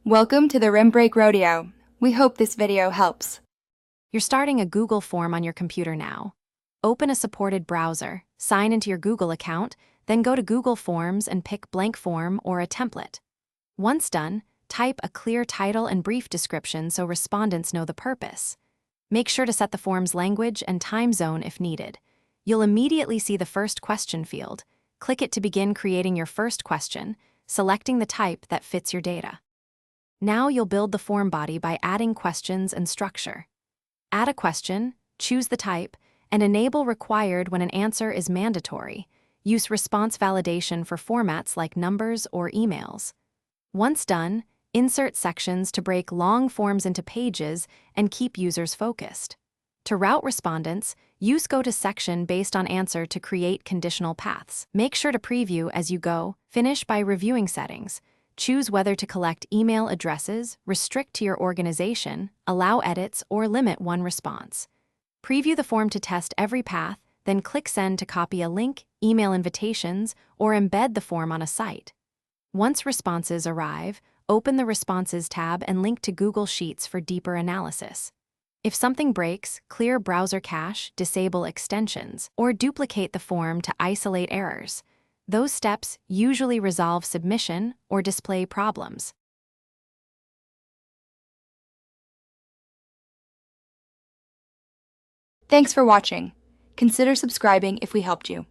Welcome to the Rim Break Rodeo. We hope this video helps. You're starting a Google form on your computer now. Open a supported browser, sign into your Google account, then go to Google Forms and pick blank form or a template. Once done, type a clear title and brief description so respondents know the purpose. Make sure to set the form's language and time zone if needed. You'll immediately see the first question field. Click it to begin creating your first question, selecting the type that fits your data. Now you'll build the form body by adding questions and structure. Add a question, choose the type, and enable required when an answer is mandatory. Use response validation for formats like numbers or emails. Once done, insert sections to break long forms into pages and keep users focused. To route respondents, use go to section based on answer to create conditional paths. Make sure to preview as you go. Finish by reviewing settings. Choose whether to collect email addresses, restrict to your organization, allow edits, or limit one response. Preview the form to test every path, then click Send to copy a link, email invitations, or embed the form on a site. Once responses arrive, open the Responses tab and link to Google Sheets for deeper analysis. If something breaks, clear browser cache, disable extensions, or duplicate the form to isolate errors. Those steps usually resolve submission or display problems. Thanks for watching. Consider subscribing if we helped you.